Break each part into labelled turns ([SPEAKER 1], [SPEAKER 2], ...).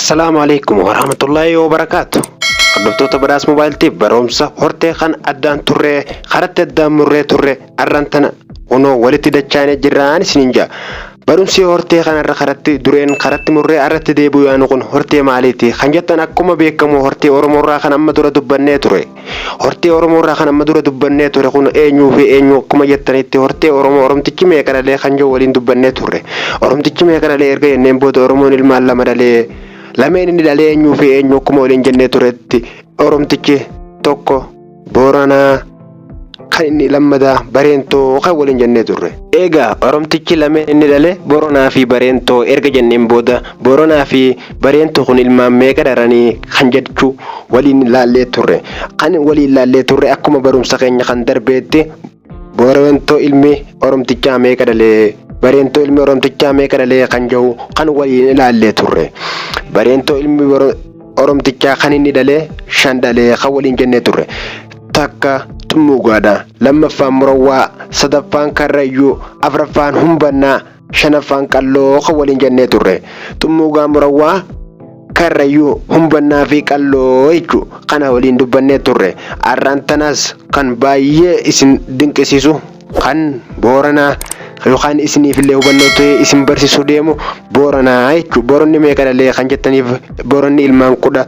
[SPEAKER 1] السلام عليكم ورحمة الله وبركاته. Hordoftoota badhaasa moobaayiltiif barumsa hortee kan addaan turre karatti addaan murree turre arrantana kunoo walitti dachaanee jirraan isiniin jaa. Barumsi hortee kanarra karatti dureen karatti murree arratti deebi'u yaanu kun hortee maaliiti? Kan jettan akkuma beekamu hortee Oromoorraa kan amma dura dubbannee ture. Hortee Oromoorraa kan amma dura dubbannee ture kun eenyuu fi eenyu akkuma jettanitti hortee Oromoo Oromtichi meeqa dhalee kan jiru waliin dubbannee turre. Oromtichi meeqa dhalee erga jenneen booda Oromoon ilmaan lama dhalee. Lameen inni dhalee eenyuu fi eenyu akkuma waliin jennee turetti Oromtichi tokko Booranaa kan inni lammadaa Bareentoo kan waliin jennee turre. Egaa Oromtichi lameen inni dhalee Booranaa fi Bareentoo erga jenneen booda Booranaa fi Bareentoo kun ilmaan meeqa dhalanii kan jechuu waliin ilaallee turre. Kan waliin ilaallee turre akkuma barumsa keenya kan darbeetti Bareentoo ilmi Oromtichaa meeqa dhalee Bareentoo ilmi Oromtichaa meeqa dhalee kan jiru kan waliin ilaallee turre. Bareentoo ilmi Oromtichaa kan inni dhalee 5 dhalee kan waliin jennee turre. Takka Xumuugaadha, lammaffaan Murawwaa, sadaffaan Karrayyuu, afraffaan Humbannaa, shanaffaan Qalloo kan waliin jennee turre. Xumuugaa, Murawwaa, Karrayyuu, Humbannaa fi Qalloo jechuu kana waliin dubbannee turre. Arrantanas kan baay'ee isin dinqisiisu kan Booranaa yookaan isiniif illee hubannoo ta'e isin barsiisuu deemu Booranaa jechuudha. Booronni meeqa dhalee kan jettaniif Booronni ilmaan 11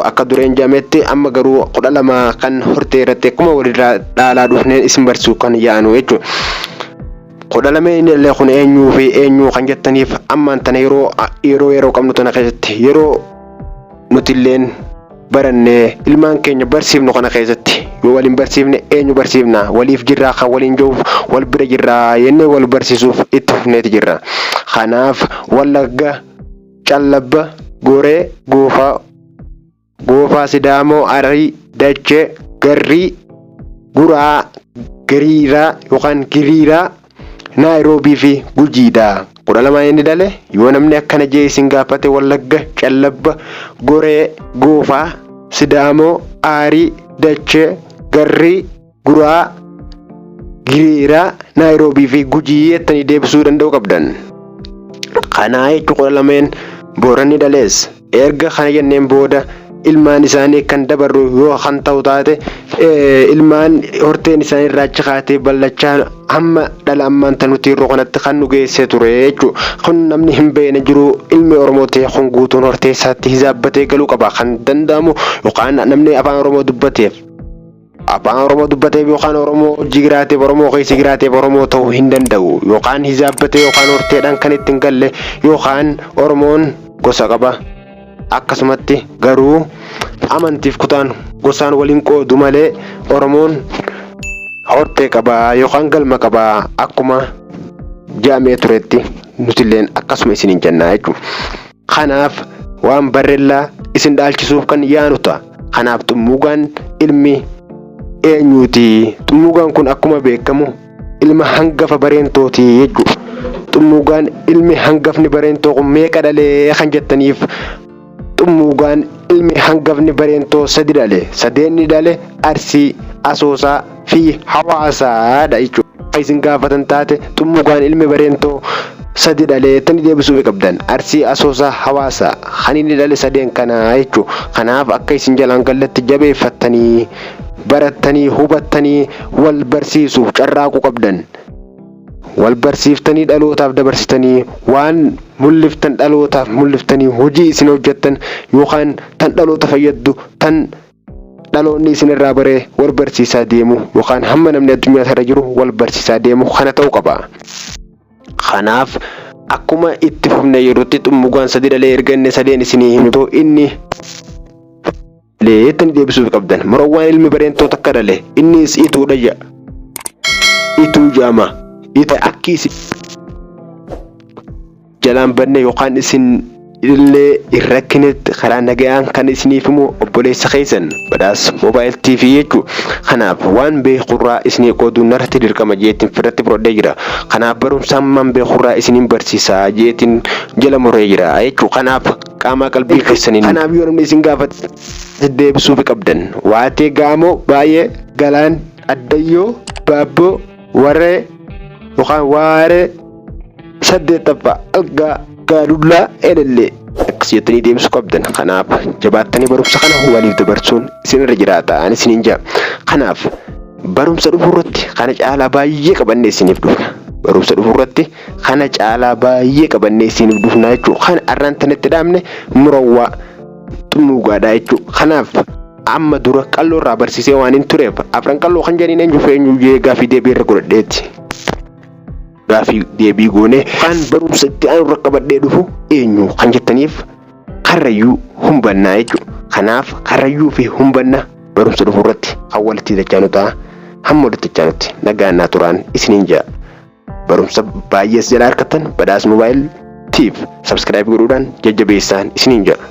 [SPEAKER 1] akka dureen jaametti amma garuu 12 kan hortee irratti akkuma walirraa dhaalaa dhufneen isin barsiisuu kan yaanu jechuudha. 12 inni illee kun eenyuu fi eenyuu kan jettaniif ammaan tana yeroo qabnu tana keessatti yeroo nuti illeen barannee ilmaan keenya barsiifnu kana keessatti yoo waliin barsiifne eenyu barsiifna waliif jirraa kan waliin jiruuf wal bira jirraa yennee wal barsiisuuf itti fufneeti jirra. Kanaaf Wallagga, Callabba, Goree, Goofaa, Sidaamoo, Arii, Dachee, Garrii, Guraa, Gariiraa yookaan Giriiraa, Naayiroobii fi Gujiidha. 12 inni dhalee yoo namni akkana jee isin gaafate Wallagga, Callabba, Goree, Goofaa, Sidaamoo, Arii, Dachee, Garrii, Guraa, Giriiraa, Naayiroobii fi Gujii jettanii deebisuu danda'u qabdan. Kanaa jechuudha 12 Booranni dhalees erga kana jenneen booda ilmaan isaanii kan dabarru yoo kan ta'u taate ilmaan horteen isaanii irraacha kaatee ballachaa hamma dhala ammaan tanuti yeroo kanatti kan nu geessee ture jechuudha. Kun namni hin beekne jiru ilmi Oromoo ta'e kun guutuun hortee isaatti hisaabbatee galuu qaba kan danda'amu yookaan namni afaan Oromoo dubbateef yookaan Oromoo jigiraateef Oromoo keessa jiraateef Oromoo ta'uu hin danda'u yookaan hisaabbatee yookaan horteedhaan kan ittiin galle yookaan Oromoon gosa qaba. Akkasumatti garuu amantiif kutaan gosaan waliin qoodu malee Oromoon hortee qaba yookaan galma qaba akkuma jaamee turetti nutilleen akkasuma isiniin jennaa jechuudha. Kanaaf waan barreellaa isin dhaalchisuuf kan yaanuta. Kanaaf Xumuugaan ilmi eenyuuti? Xumuugaan kun akkuma beekamu ilma hangafa Bareentooti jechuudha. Xumuugaan ilmi hangafni Bareentoo kun meeqa dhalee kan jettaniif Xumuugaan ilmi hangafni Bareentoo 3 dhalee. 3 inni dhalee Arsii, Asoosaa fi Hawaasaadha jechuudha. Isin gaafatan taate Xumuugaan ilmi Bareentoo 3 dhalee tani deebisuu qabdan. Arsii, Asoosaa, Hawaasaa kan inni dhalee 3 kana jechuudha. Kanaaf akka isin jalaan gallatti jabeeffattanii barattanii hubattanii wal barsiisuuf carraaquu qabdan. Wal barsiiftanii dhalootaaf dabarsitanii waan mul'iftan dhalootaaf mul'iftanii hojii isin hojjettan yookaan tan dhaloota fayyaddu tan dhaloonni isin irraa baree wal barsiisaa deemu yookaan hamma namni addunyaa irra jiru wal barsiisaa deemu kana ta'uu qaba. Kanaaf akkuma itti fufne yerootti Xumuugaan 3 dhalee erga inni 3 isinii himtu inni leettanii deebisuuf qabdan. Murawwaan ilmi Bareentoo takka dhalee innis Ituudha jedha. Ituu jedhama. Ita akkisi jalaan banne yookaan isin illee irrakkinetti karaa nagayaan kan isiniif himu obboleessa keessan badhaasa moobaayil TV jechuudha. Kanaaf waan beekurraa isinii qooduun narratti dirqama jeetiin firratti fudhadhee jira. Kanaaf barumsaan man beekurraa isiniin barsiisaa jeetiin jala muree jira jechuudha. Kanaaf qaama qalbii keessaniin kanaaf yoo namni isin gaafate deebisuuf qabdan. Waatee Gaamoo, Baay'ee, Galaan, Addayyoo, Baabboo, Warree yookaan Waaree 8ffaa Algaa Gaadullaa Elellee akkas jettanii deebisuu qabdan. Kanaaf jabaattanii barumsa kana waliif dabarsuun isinirra jiraata ani isiniin jedha. Kanaaf barumsa dhufu irratti kana caalaa baay'ee qabannee isiniif dhufna. Barumsa dhufu irratti kana caalaa baay'ee qabannee isiniif dhufna jechuudha. Kan arraan tanatti dhaabne murawwaa xumuugaadha jechuudha. Kanaaf amma dura qalloo irraa barsiisee waan hin tureef afran qalloo kan jedhanii eenyu feenyu gaafii deebii irra godhadheetti. Gaafii deebii goone kan barumsa itti aanu irra qabadhee dhufu eenyu kan jettaniif karrayyuu humbannaa jechuudha. Kanaaf karrayyuu fi humbanna barumsa dhufu irratti awwalitti dachaa nutaa hamma walitti dachaa nutti nagaannaa turaan isiniin jedha. Barumsa baay'ees jala harkattan badhaasa moobaayil tiif sabskiraayib godhuudhaan jajjabeessaan isiniin jedha.